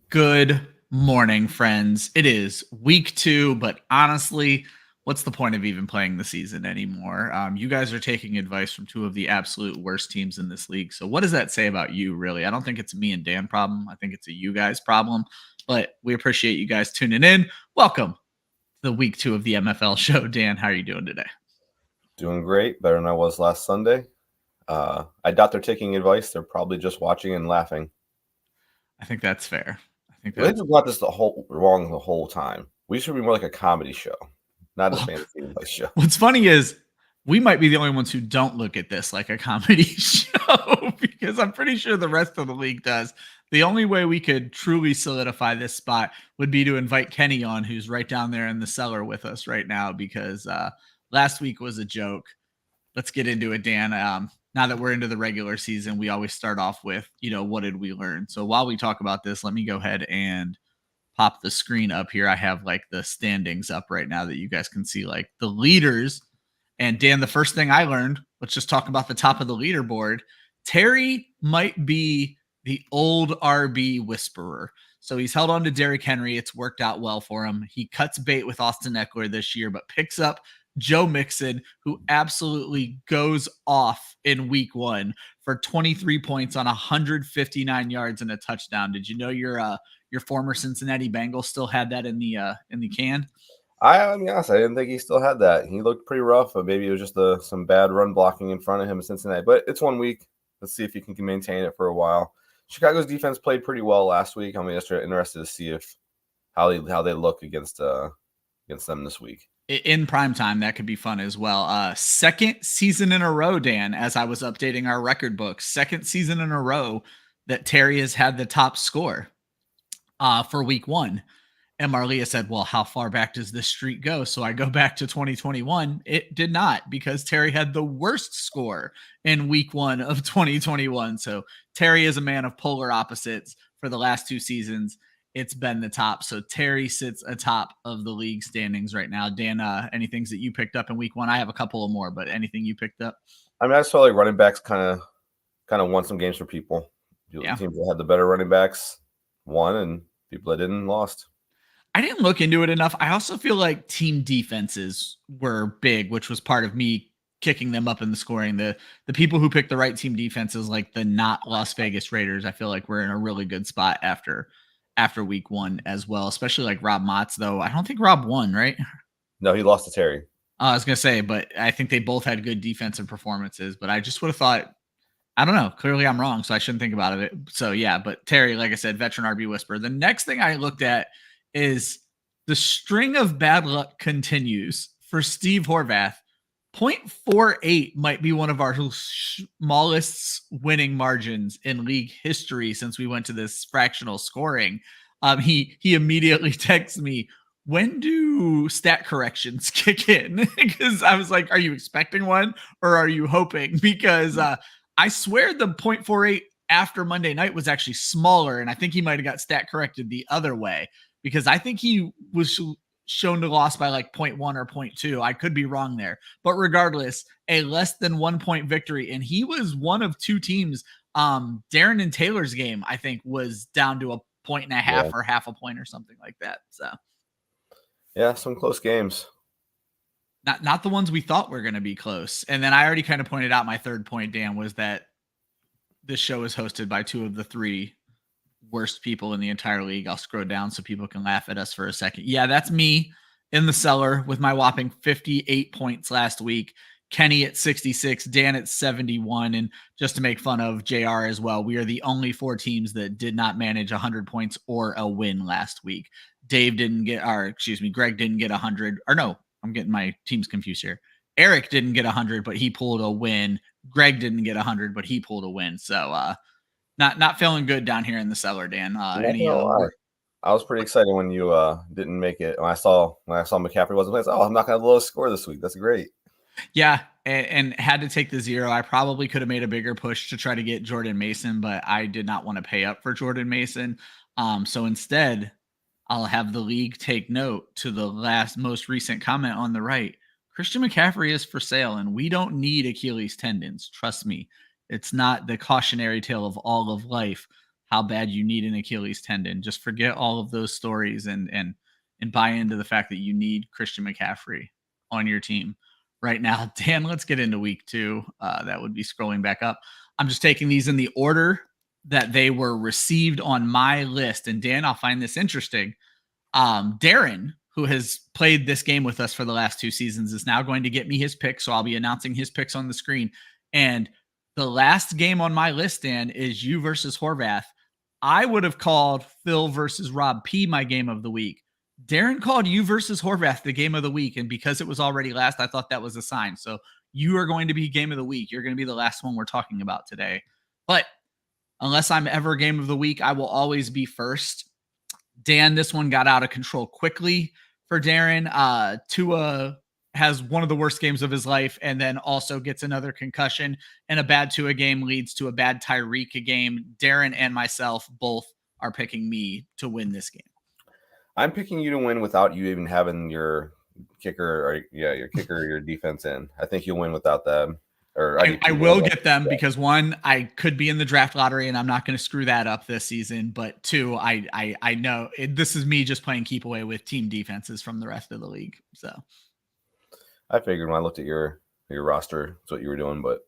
Good morning, friends. It is week 2, but honestly, what's the point of even playing the season anymore? You guys are taking advice from two of the absolute worst teams in this league. So, what does that say about you, really? I don't think it's a me and Dan problem. I think it's a you guys problem. But we appreciate you guys tuning in. Welcome to the week 2 of the MFL show. Dan, how are you doing today? Doing great, better than I was last Sunday. I doubt they're taking advice. They're probably just watching and laughing. I think that's fair. I think They that's just got this wrong the whole time. We should be more like a comedy show, not a well, fantasy advice show. what's funny is we might be the only ones who don't look at this like a comedy show because I'm pretty sure the rest of the league does. The only way we could truly solidify this spot would be to invite Kenny on, who's right down there in the cellar with us right now, because last week was a joke. Let's get into it, Dan. Now that we're into the regular season, we always start off with, what did we learn? So while we talk about this, let me go ahead and pop the screen up here. I have like the standings up right now that you guys can see, like the leaders. And Dan, the first thing I learned, let's just talk about the top of the leaderboard. Terry might be the old RB whisperer. So he's held on to Derrick Henry. It's worked out well for him. He cuts bait with Austin Eckler this year, but picks up Joe Mixon, who absolutely goes off in week 1 for 23 points on 159 yards and a touchdown. Did you know your former Cincinnati Bengals still had that in the can? I mean, honestly, I didn't think he still had that. He looked pretty rough, but maybe it was just some bad run blocking in front of him in Cincinnati. But it's 1 week. Let's see if he can maintain it for a while. Chicago's defense played pretty well last week. I'm just interested to see how they look against them this week. In prime time, that could be fun as well. Second season in a row, Dan, as I was updating our record book, second season in a row that Terry has had the top score for week 1. And Marlia said, well, how far back does this streak go? So I go back to 2021. It did not, because Terry had the worst score in week 1 of 2021. So Terry is a man of polar opposites. For the last 2 seasons, it's been the top. So Terry sits atop of the league standings right now. Dan, any things that you picked up in week 1? I have a couple of more, but anything you picked up? I mean, I saw like running backs kind of won some games for people. Yeah. Teams that had the better running backs won, and people that didn't lost. I didn't look into it enough. I also feel like team defenses were big, which was part of me kicking them up in the scoring. The people who picked the right team defenses, like the not Las Vegas Raiders, I feel like we're in a really good spot after week 1 as well, especially like Rob Motz, though. I don't think Rob won, right? No, he lost to Terry. I was going to say, but I think they both had good defensive performances, but I just would have thought, I don't know. Clearly I'm wrong, so I shouldn't think about it. So yeah, but Terry, like I said, veteran RB whisperer. The next thing I looked at is the string of bad luck continues for Steve Horvath. 0.48 might be one of our smallest winning margins in league history since we went to this fractional scoring. He immediately texts me, when do stat corrections kick in? Because I was like, are you expecting one or are you hoping? Because I swear the 0.48 after Monday night was actually smaller, and I think he might have got stat corrected the other way, because I think he was shown to loss by like 0.1 or 0.2. I could be wrong there. But regardless, a less than 1 point victory. And he was one of 2 teams. Darren and Taylor's game, I think, was down to a 1.5 or half a point or something like that. So yeah, some close games. Not the ones we thought were going to be close. And then I already kind of pointed out my third point, Dan, was that this show is hosted by 2 of the 3 worst people in the entire league. I'll scroll down so people can laugh at us for a second. Yeah, that's me in the cellar with my whopping 58 points last week. Kenny at 66, Dan at 71. And just to make fun of JR as well, we are the only 4 teams that did not manage 100 points or a win last week. Greg didn't get 100. Or no, I'm getting my teams confused here. Eric didn't get 100, but he pulled a win. Greg didn't get 100, but he pulled a win. So, not feeling good down here in the cellar, Dan. I was pretty excited when you didn't make it. When I saw McCaffrey wasn't playing, I said, I'm not going to have the lowest score this week. That's great. Yeah, and had to take the 0. I probably could have made a bigger push to try to get Jordan Mason, but I did not want to pay up for Jordan Mason. So instead, I'll have the league take note to the most recent comment on the right. Christian McCaffrey is for sale, and we don't need Achilles tendons. Trust me. It's not the cautionary tale of all of life. how bad you need an Achilles tendon. Just forget all of those stories and buy into the fact that you need Christian McCaffrey on your team right now. Dan, let's get into week 2. That would be scrolling back up. I'm just taking these in the order that they were received on my list. And Dan, I'll find this interesting. Darren, who has played this game with us for the last 2 seasons, is now going to get me his picks. So I'll be announcing his picks on the screen. And the last game on my list, Dan, is you versus Horvath. I would have called Phil versus Rob P my game of the week. Darren called you versus Horvath the game of the week. And because it was already last, I thought that was a sign. So you are going to be game of the week. You're going to be the last one we're talking about today. But unless I'm ever game of the week, I will always be first. Dan, this one got out of control quickly for Darren. Tua has one of the worst games of his life and then also gets another concussion, and a bad Tua game leads to a bad Tyreek game. Darren and myself both are picking me to win this game. I'm picking you to win without you even having your kicker or your defense in. I think you'll win without them. Or I will get them because 1, I could be in the draft lottery and I'm not going to screw that up this season. But 2, I know this is me just playing keep away with team defenses from the rest of the league. So I figured when I looked at your roster, that's what you were doing. But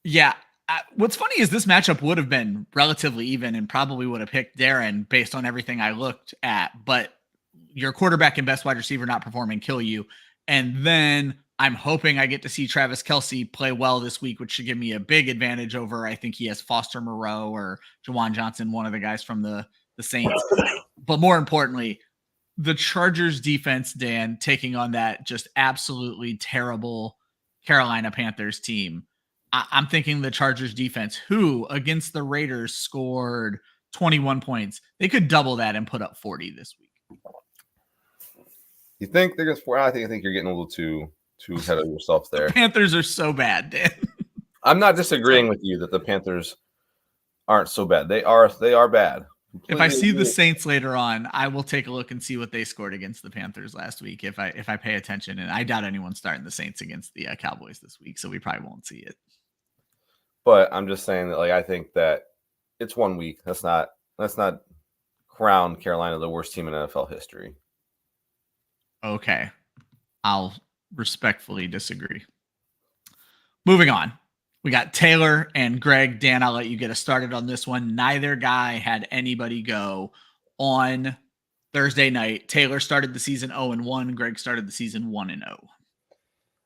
yeah, what's funny is this matchup would have been relatively even and probably would have picked Darren based on everything I looked at. But your quarterback and best wide receiver not performing kill you. And then I'm hoping I get to see Travis Kelce play well this week, which should give me a big advantage over, I think he has Foster Moreau or Jawan Johnson, one of the guys from the Saints. But more importantly, the Chargers defense, Dan, taking on that just absolutely terrible Carolina Panthers team. I'm thinking the Chargers defense, who against the Raiders scored 21 points, they could double that and put up 40 this week. You think they're going to score? I think you're getting a little too ahead of yourself there. The Panthers are so bad, Dan. I'm not disagreeing with you that the Panthers aren't so bad. They are bad. If I see the Saints later on, I will take a look and see what they scored against the Panthers last week. If I pay attention, and I doubt anyone's starting the Saints against the Cowboys this week, so we probably won't see it. But I'm just saying that, I think that it's 1 week. Let's not crown Carolina the worst team in NFL history. Okay, I'll respectfully disagree. Moving on. We got Taylor and Greg. Dan, I'll let you get us started on this one. Neither guy had anybody go on Thursday night. Taylor started the season 0-1. Greg started the season 1-0.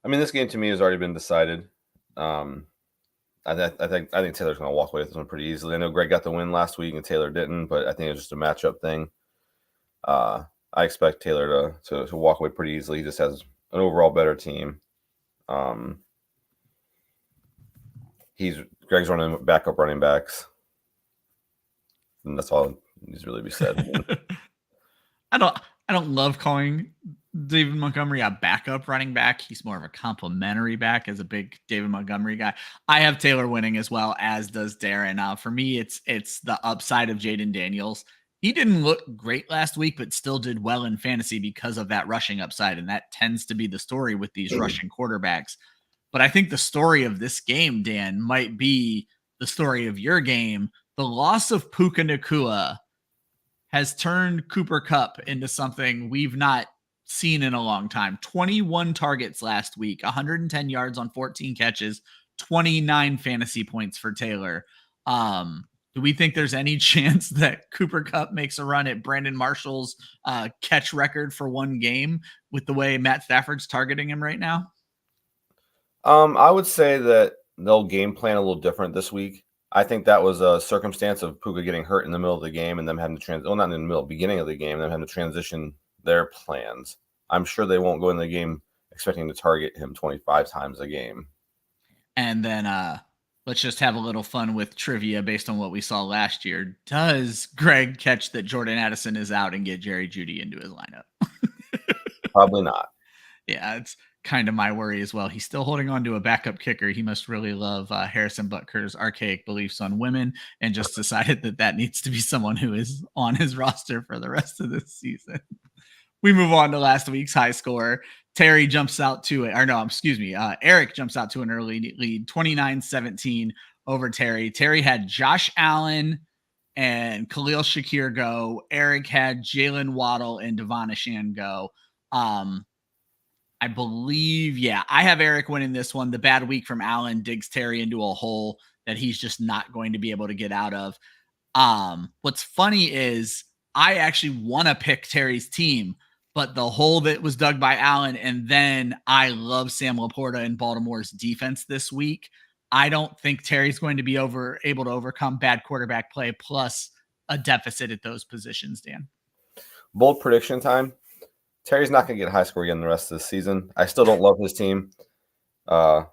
I mean, this game to me has already been decided. I think Taylor's going to walk away with this one pretty easily. I know Greg got the win last week and Taylor didn't, but I think it was just a matchup thing. I expect Taylor to walk away pretty easily. He just has an overall better team. Greg's running backup running backs, and that's all needs to really be said. I don't love calling David Montgomery a backup running back. He's more of a complimentary back as a big David Montgomery guy. I have Taylor winning as well, as does Darren. For me, it's the upside of Jaden Daniels. He didn't look great last week, but still did well in fantasy because of that rushing upside, and that tends to be the story with these rushing quarterbacks. But I think the story of this game, Dan, might be the story of your game. The loss of Puka Nacua has turned Cooper Kupp into something we've not seen in a long time. 21 targets last week, 110 yards on 14 catches, 29 fantasy points for Taylor. Do we think there's any chance that Cooper Kupp makes a run at Brandon Marshall's catch record for one game with the way Matt Stafford's targeting him right now? I would say that they'll game plan a little different this week. I think that was a circumstance of Puka getting hurt in the middle of the game and them having to not in the middle, beginning of the game, them having to transition their plans. I'm sure they won't go in the game expecting to target him 25 times a game. And then let's just have a little fun with trivia based on what we saw last year. Does Greg catch that Jordan Addison is out and get Jerry Jeudy into his lineup? Probably not. Yeah, it's kind of my worry as well. He's still holding on to a backup kicker. He must really love Harrison Butker's archaic beliefs on women and just decided that needs to be someone who is on his roster for the rest of this season. We move on to last week's high score. Eric jumps out to an early lead, 29-17 over Terry. Terry had Josh Allen and Khalil Shakir go. Eric had Jalen Waddle and Devon Achane go. I believe, I have Eric winning this one. The bad week from Allen digs Terry into a hole that he's just not going to be able to get out of. What's funny is I actually want to pick Terry's team, but the hole that was dug by Allen, and then I love Sam Laporta and Baltimore's defense this week. I don't think Terry's going to be able to overcome bad quarterback play plus a deficit at those positions, Dan. Bold prediction time. Terry's not going to get a high score again the rest of the season. I still don't love his team.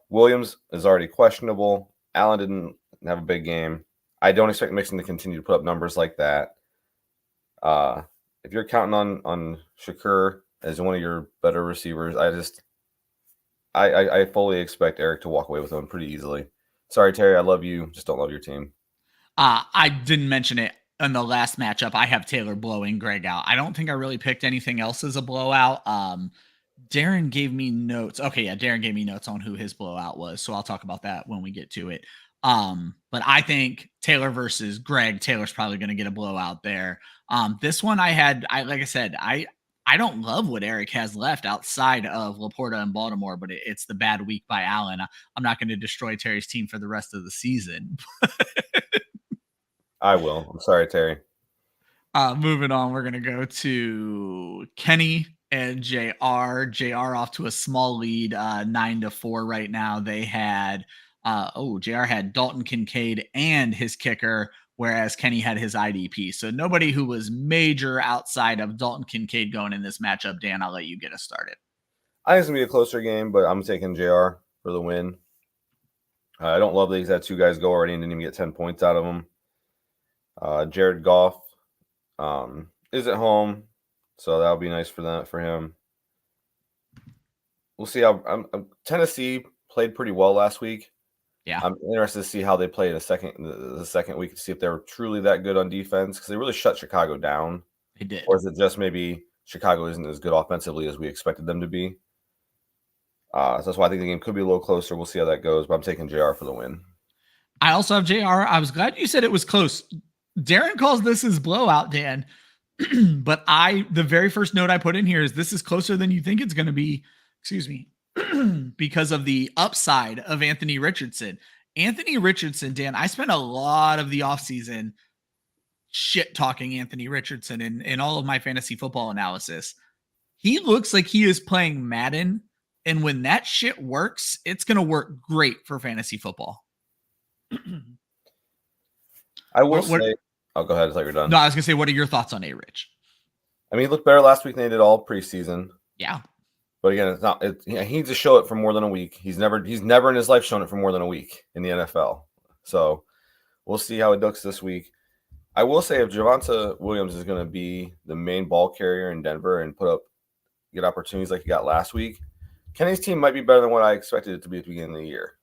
Williams is already questionable. Allen didn't have a big game. I don't expect Mixon to continue to put up numbers like that. If you're counting on Shakur as one of your better receivers, I fully expect Eric to walk away with him pretty easily. Sorry, Terry, I love you. Just don't love your team. I didn't mention it in the last matchup. I have Taylor blowing Greg out. I don't think I really picked anything else as a blowout. Darren gave me notes. Okay, yeah, Darren gave me notes on who his blowout was, so I'll talk about that when we get to it. But I think Taylor versus Greg, Taylor's probably going to get a blowout there. This one like I said, I don't love what Eric has left outside of Laporta and Baltimore, but it's the bad week by Allen. I'm not going to destroy Terry's team for the rest of the season. I will. I'm sorry, Terry. Moving on, we're going to go to Kenny and JR. JR off to a small lead, 9-4 right now. They had JR had Dalton Kincaid and his kicker, whereas Kenny had his IDP. So nobody who was major outside of Dalton Kincaid going in this matchup. Dan, I'll let you get us started. I think it's going to be a closer game, but I'm taking JR for the win. I don't love that he's had two guys go already and didn't even get 10 points out of them. Jared Goff is at home, so that'll be nice for him. We'll see how Tennessee played pretty well last week. Yeah, I'm interested to see how they play the second week to see if they're truly that good on defense because they really shut Chicago down. They did. Or is it just maybe Chicago isn't as good offensively as we expected them to be? So that's why I think the game could be a little closer. We'll see how that goes, but I'm taking JR for the win. I also have JR. I was glad you said it was close. Darren calls this his blowout, Dan. But the very first note I put in here is this is closer than you think it's going to be. Excuse me. Because of the upside of Anthony Richardson. Anthony Richardson, Dan, I spent a lot of the offseason shit talking Anthony Richardson in all of my fantasy football analysis. He looks like he is playing Madden, and when that shit works, it's going to work great for fantasy football. I will say, go ahead. I thought you're done. No, I was going to say, what are your thoughts on A-Rich? I mean, he looked better last week than he did all preseason. Yeah. But again, he needs to show it for more than a week. He's never in his life shown it for more than a week in the NFL. So we'll see how it looks this week. I will say if Javonte Williams is going to be the main ball carrier in Denver and get opportunities like he got last week, Kenny's team might be better than what I expected it to be at the beginning of the year.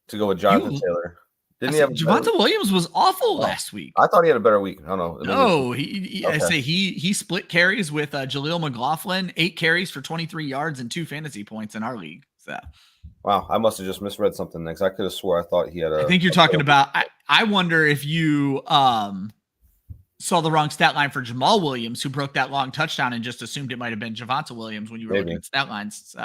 To go with Jonathan Taylor. Javonte Williams was awful last week. I thought he had a better week. I don't know. No, he split carries with Jaleel McLaughlin, 8 carries for 23 yards and 2 fantasy points in our league. So, wow, I must have just misread something next. I could have swore I thought he had I think you're talking about. I wonder if you saw the wrong stat line for Jamal Williams, who broke that long touchdown, and just assumed it might have been Javonte Williams when you were looking at stat lines. So,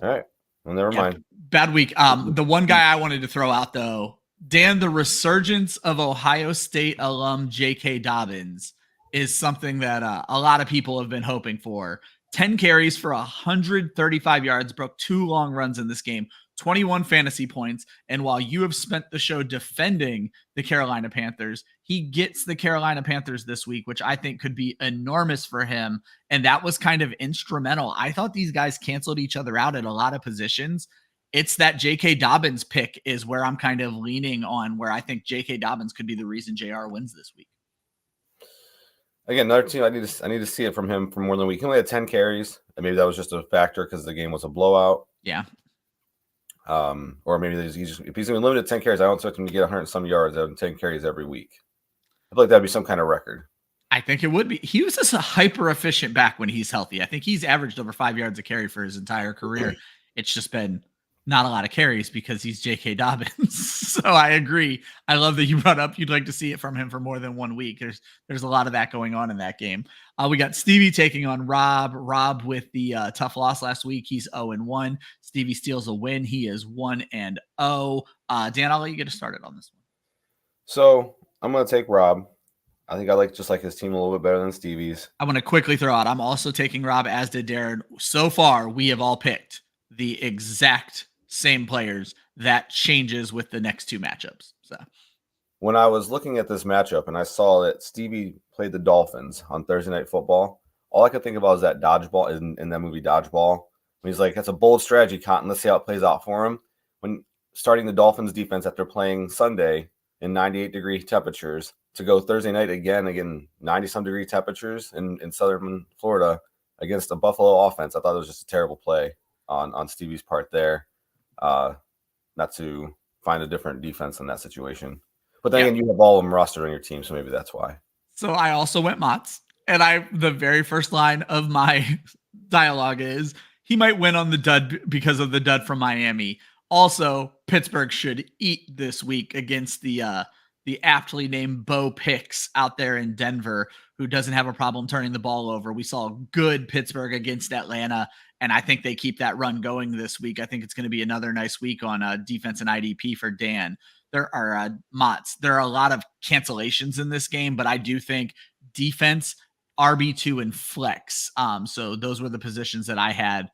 all right. Well, never mind. Bad week. The one guy I wanted to throw out, though, Dan, the resurgence of Ohio State alum J.K. Dobbins is something that a lot of people have been hoping for. 10 carries for 135 yards, broke 2 long runs in this game, 21 fantasy points. And while you have spent the show defending the Carolina Panthers, he gets the Carolina Panthers this week, which I think could be enormous for him. And that was kind of instrumental. I thought these guys canceled each other out at a lot of positions. It's that J.K. Dobbins pick is where I'm kind of leaning on, where I think J.K. Dobbins could be the reason JR wins this week. Again, another team I need to see it from him for more than a week. He only had 10 carries, and maybe that was just a factor because the game was a blowout. Yeah. Or maybe if he's going to be limited to 10 carries, I don't expect him to get 100 some yards out of 10 carries every week. I feel like that'd be some kind of record. I think it would be. He was just a hyper efficient back when he's healthy. I think he's averaged over 5 yards a carry for his entire career. It's just been not a lot of carries because he's J.K. Dobbins. So I agree. I love that you brought up you'd like to see it from him for more than 1 week. There's a lot of that going on in that game. We got Stevie taking on Rob. Rob with the tough loss last week. He's 0-1. Stevie steals a win. He is 1-0. Dan, I'll let you get us started on this one. So I'm going to take Rob. I think I like his team a little bit better than Stevie's. I want to quickly throw out, I'm also taking Rob, as did Darren. So far, we have all picked the exact same players. That changes with the next two matchups. So when I was looking at this matchup and I saw that Stevie played the Dolphins on Thursday Night Football, all I could think about is that dodgeball in that movie Dodgeball. He's like, that's a bold strategy, Cotton. Let's see how it plays out for him. When starting the Dolphins defense after playing Sunday in 98-degree temperatures to go Thursday night again 90-some degree temperatures in southern Florida against a Buffalo offense, I thought it was just a terrible play on Stevie's part there. Not to find a different defense in that situation. But then again, you have all of them rostered on your team, so maybe that's why. So I also went Mott's, and the very first line of my dialogue is, he might win on the dud because of the dud from Miami. Also, Pittsburgh should eat this week against the aptly named Bo Picks out there in Denver, who doesn't have a problem turning the ball over. We saw good Pittsburgh against Atlanta, and I think they keep that run going this week. I think it's going to be another nice week on defense and IDP for Dan. There are Motts. There are a lot of cancellations in this game, but I do think defense, RB2, and flex. So those were the positions that I had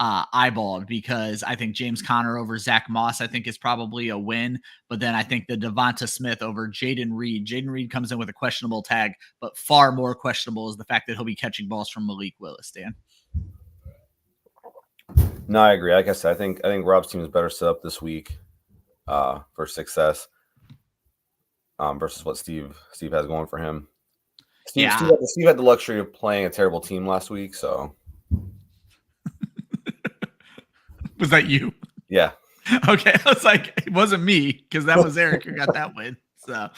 eyeballed, because I think James Conner over Zach Moss, I think, is probably a win. But then I think the Devonta Smith over Jaden Reed. Jaden Reed comes in with a questionable tag, but far more questionable is the fact that he'll be catching balls from Malik Willis, Dan. No, I agree. Like I said, I think Rob's team is better set up this week for success versus what Steve has going for him. Steve had the luxury of playing a terrible team last week, so. Was that you? Yeah. Okay. I was like, it wasn't me, because that was Eric who got that win. So,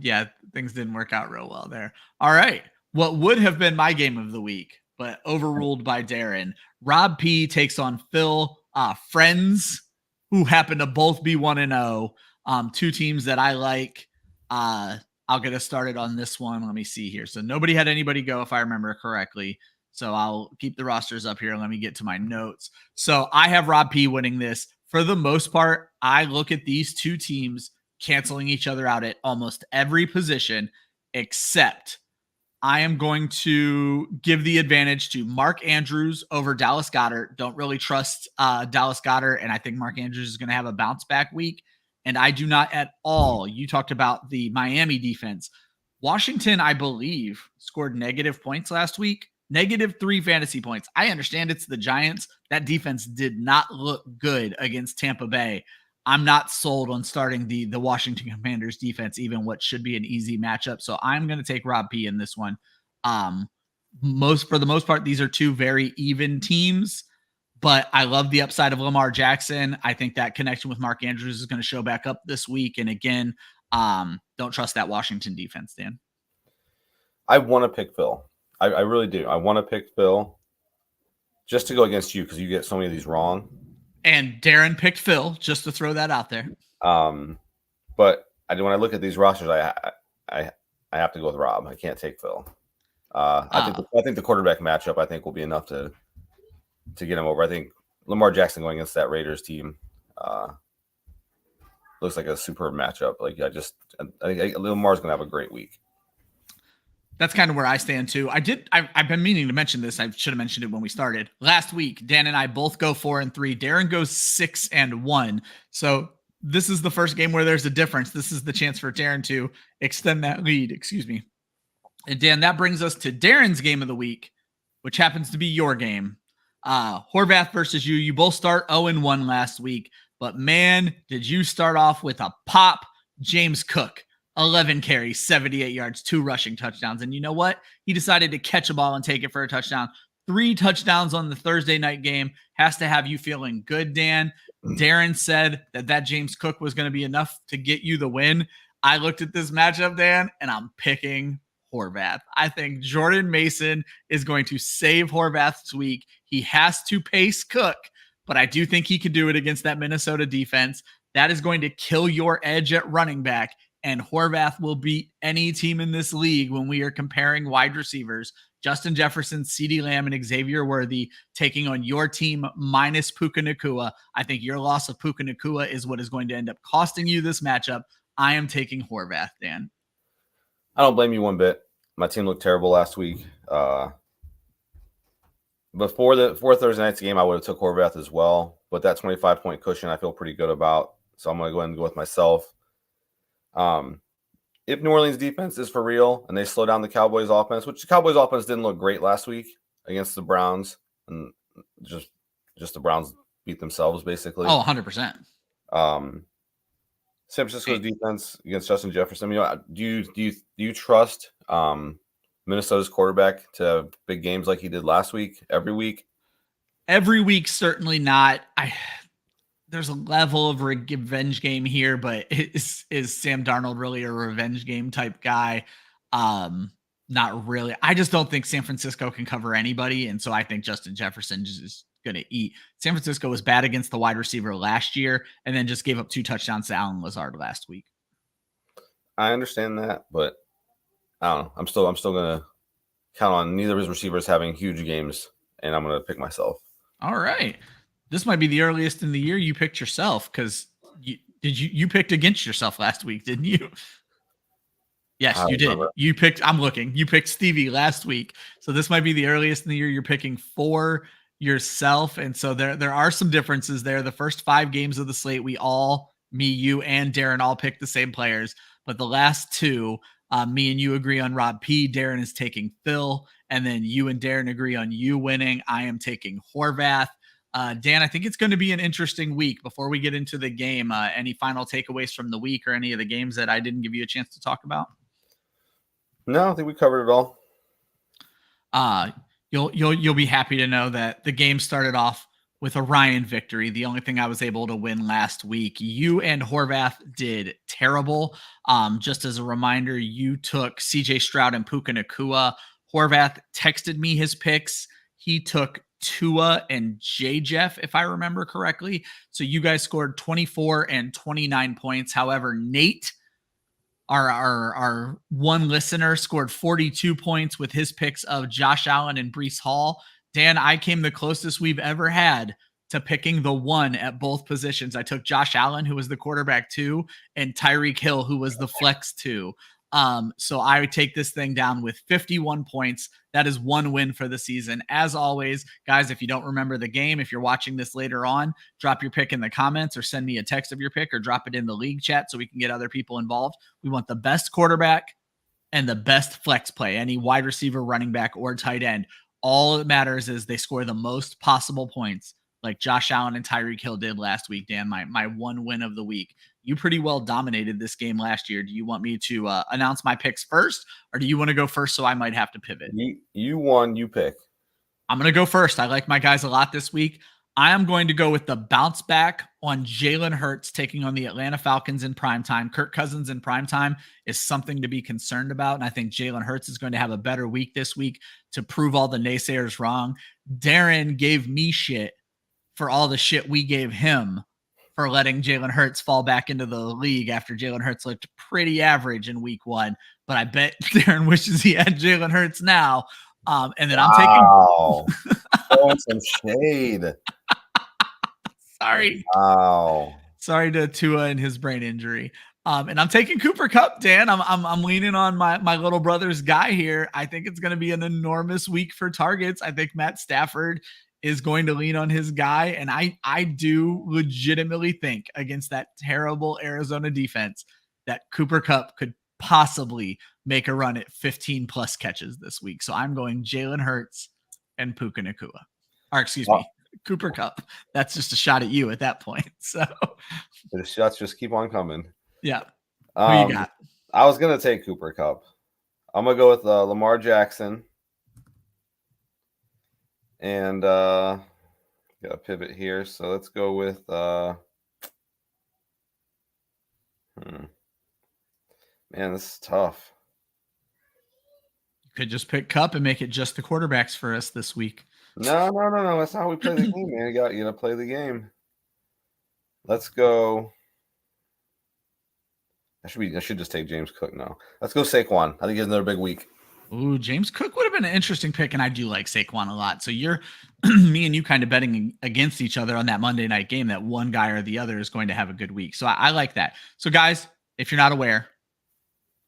yeah, things didn't work out real well there. All right. What would have been my game of the week, but overruled by Darren. Rob P takes on Phil. Friends, who happen to both be 1-0. Two teams that I like. I'll get us started on this one. Let me see here. So nobody had anybody go, if I remember correctly. So I'll keep the rosters up here. Let me get to my notes. So I have Rob P winning this. For the most part, I look at these two teams canceling each other out at almost every position, except I am going to give the advantage to Mark Andrews over Dallas Goedert. Don't really trust Dallas Goedert, and I think Mark Andrews is going to have a bounce back week. And I do not at all. You talked about the Miami defense. Washington, I believe, scored negative points last week. -3 fantasy points. I understand it's the Giants. That defense did not look good against Tampa Bay. I'm not sold on starting the Washington Commanders defense, even what should be an easy matchup. So I'm going to take Rob P in this one. For the most part, these are two very even teams, but I love the upside of Lamar Jackson. I think that connection with Mark Andrews is going to show back up this week. And again, don't trust that Washington defense, Dan. I want to pick Phil. I really do. I want to pick Phil just to go against you because you get so many of these wrong. And Darren picked Phil, just to throw that out there. But when I look at these rosters, I have to go with Rob. I can't take Phil. I think the quarterback matchup will be enough to get him over. I think Lamar Jackson going against that Raiders team looks like a superb matchup. I think Lamar's going to have a great week. That's kind of where I stand too. I've been meaning to mention this. I should have mentioned it when we started. Last week, Dan and I both go 4-3. Darren goes 6-1. So this is the first game where there's a difference. This is the chance for Darren to extend that lead. Excuse me. And Dan, that brings us to Darren's game of the week, which happens to be your game. Horvath versus you. You both start 0-1 last week, but man, did you start off with a pop. James Cook. 11 carries, 78 yards, 2 rushing touchdowns. And you know what? He decided to catch a ball and take it for a touchdown. 3 touchdowns on the Thursday night game has to have you feeling good, Dan. Darren said that James Cook was going to be enough to get you the win. I looked at this matchup, Dan, and I'm picking Horvath. I think Jordan Mason is going to save Horvath's week. He has to pace Cook, but I do think he could do it against that Minnesota defense. That is going to kill your edge at running back, and Horvath will beat any team in this league when we are comparing wide receivers. Justin Jefferson, CeeDee Lamb, and Xavier Worthy taking on your team minus Puka Nacua. I think your loss of Puka Nacua is what is going to end up costing you this matchup. I am taking Horvath, Dan. I don't blame you one bit. My team looked terrible last week. Before Thursday night's game, I would have took Horvath as well. But that 25-point cushion, I feel pretty good about. So I'm going to go ahead and go with myself. If New Orleans defense is for real and they slow down the Cowboys offense, which the Cowboys offense didn't look great last week against the Browns, and just the Browns beat themselves basically. Oh, 100%. San Francisco's defense against Justin Jefferson. Do you trust Minnesota's quarterback to have big games like he did last week? Every week, certainly not. There's a level of revenge game here, but is Sam Darnold really a revenge game type guy? Not really. I just don't think San Francisco can cover anybody, and so I think Justin Jefferson is going to eat. San Francisco was bad against the wide receiver last year, and then just gave up 2 touchdowns to Allen Lazard last week. I understand that, but I don't know. I'm still going to count on neither of his receivers having huge games, and I'm going to pick myself. All right. This might be the earliest in the year you picked yourself, because you picked against yourself last week, didn't you? Yes, you did. You picked Stevie last week. So this might be the earliest in the year you're picking for yourself. And so there are some differences there. The first 5 games of the slate, me, you, and Darren all picked the same players. But the last 2, me and you agree on Rob P. Darren is taking Phil. And then you and Darren agree on you winning. I am taking Horvath. Dan, I think it's going to be an interesting week. Before we get into the game, any final takeaways from the week or any of the games that I didn't give you a chance to talk about? No, I think we covered it all. You'll be happy to know that the game started off with a Ryan victory. The only thing I was able to win last week. You and Horvath did terrible. Just as a reminder, you took CJ Stroud and Puka Nacua. Horvath texted me his picks. He took Tua and J-Jeff, if I remember correctly. So you guys scored 24 and 29 points. However, Nate, our one listener, scored 42 points with his picks of Josh Allen and Breece Hall. Dan, I came the closest we've ever had to picking the one at both positions. I took Josh Allen, who was the quarterback 2, and Tyreek Hill, who was the flex 2. So I would take this thing down with 51 points. That is 1 win for the season. As always, guys, if you don't remember the game, if you're watching this later on, drop your pick in the comments or send me a text of your pick or drop it in the league chat so we can get other people involved. We want the best quarterback and the best flex play, any wide receiver, running back, or tight end. All that matters is they score the most possible points, like Josh Allen and Tyreek Hill did last week, Dan, my 1 win of the week. You pretty well dominated this game last year. Do you want me to announce my picks first, or do you want to go first so I might have to pivot? You won, you pick. I'm going to go first. I like my guys a lot this week. I am going to go with the bounce back on Jalen Hurts taking on the Atlanta Falcons in primetime. Kirk Cousins in primetime is something to be concerned about, and I think Jalen Hurts is going to have a better week this week to prove all the naysayers wrong. Darren gave me shit for all the shit we gave him for letting Jalen Hurts fall back into the league after Jalen Hurts looked pretty average in week 1. But I bet Darren wishes he had Jalen Hurts now. And then I'm taking throwing some shade. Sorry. Wow. Sorry to Tua and his brain injury. And I'm taking Cooper Kupp, Dan. I'm leaning on my little brother's guy here. I think it's going to be an enormous week for targets. I think Matt Stafford is going to lean on his guy. And I do legitimately think against that terrible Arizona defense that Cooper Kupp could possibly make a run at 15 plus catches this week. So I'm going Jalen Hurts and Puka Nacua. Or excuse me, Cooper Kupp. That's just a shot at you at that point. So the shots just keep on coming. Yeah. Who you got? I was going to take Cooper Kupp. I'm going to go with Lamar Jackson. And got a pivot here. So let's go with man, this is tough. You could just pick Kupp and make it just the quarterbacks for us this week. No. That's not how we play the game, man. You gotta play the game. Let's go. I should just take James Cook now. Let's go Saquon. I think he has another big week. Ooh, James Cook would have been an interesting pick, and I do like Saquon a lot. So you're me and you kind of betting against each other on that Monday night game that one guy or the other is going to have a good week. So I like that. So guys, if you're not aware,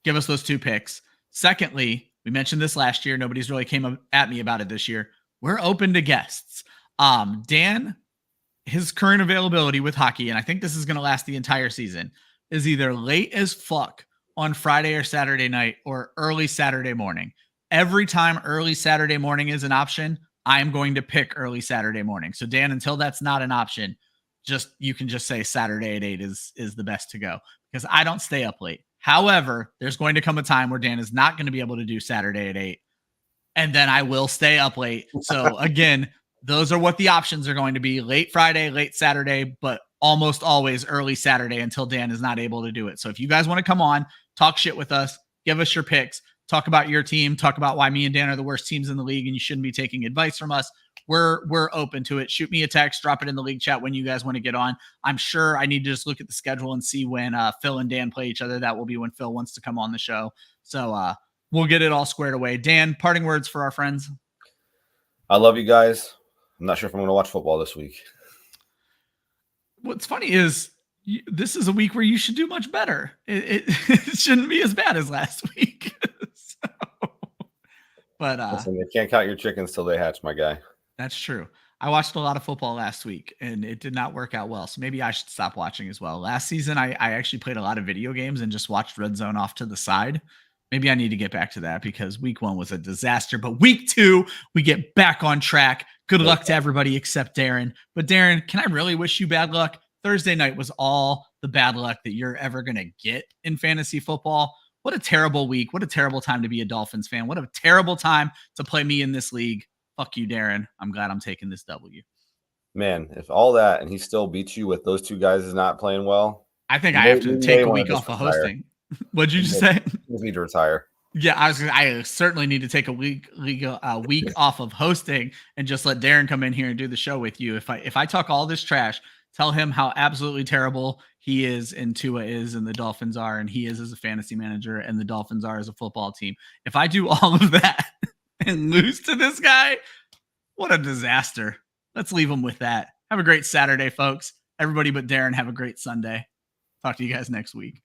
give us those 2 picks. Secondly, we mentioned this last year. Nobody's really came at me about it this year. We're open to guests. Dan, his current availability with hockey, and I think this is going to last the entire season, is either late as fuck on Friday or Saturday night or early Saturday morning. Every time early Saturday morning is an option, I am going to pick early Saturday morning. So Dan, until that's not an option, you can just say Saturday at 8 is the best to go because I don't stay up late. However, there's going to come a time where Dan is not going to be able to do Saturday at 8, and then I will stay up late. So again, those are what the options are going to be: late Friday, late Saturday, but almost always early Saturday until Dan is not able to do it. So if you guys want to come on, talk shit with us, give us your picks, talk about your team, talk about why me and Dan are the worst teams in the league and you shouldn't be taking advice from us, we're open to it. Shoot me a text, drop it in the league chat when you guys want to get on. I'm sure I need to just look at the schedule and see when Phil and Dan play each other. That will be when Phil wants to come on the show. So we'll get it all squared away. Dan, parting words for our friends. I love you guys. I'm not sure if I'm going to watch football this week. What's funny is this is a week where you should do much better. It shouldn't be as bad as last week. But listen, you can't count your chickens till they hatch, my guy. That's true. I watched a lot of football last week and it did not work out well. So maybe I should stop watching as well. Last season, I actually played a lot of video games and just watched Red Zone off to the side. Maybe I need to get back to that because week 1 was a disaster. But week 2, we get back on track. Good luck to everybody except Darren. But Darren, can I really wish you bad luck? Thursday night was all the bad luck that you're ever going to get in fantasy football. What a terrible week. What a terrible time to be a Dolphins fan. What a terrible time to play me in this league. Fuck you, Darren. I'm glad I'm taking this W. Man, if all that and he still beats you with those 2 guys is not playing well, I think I have to take a week off of hosting. What'd you just say? You need to retire. Yeah, I certainly need to take a week off of hosting and just let Darren come in here and do the show with you. If I talk all this trash, tell him how absolutely terrible he is and Tua is and the Dolphins are and he is as a fantasy manager and the Dolphins are as a football team. If I do all of that and lose to this guy, what a disaster. Let's leave him with that. Have a great Saturday, folks. Everybody but Darren, have a great Sunday. Talk to you guys next week.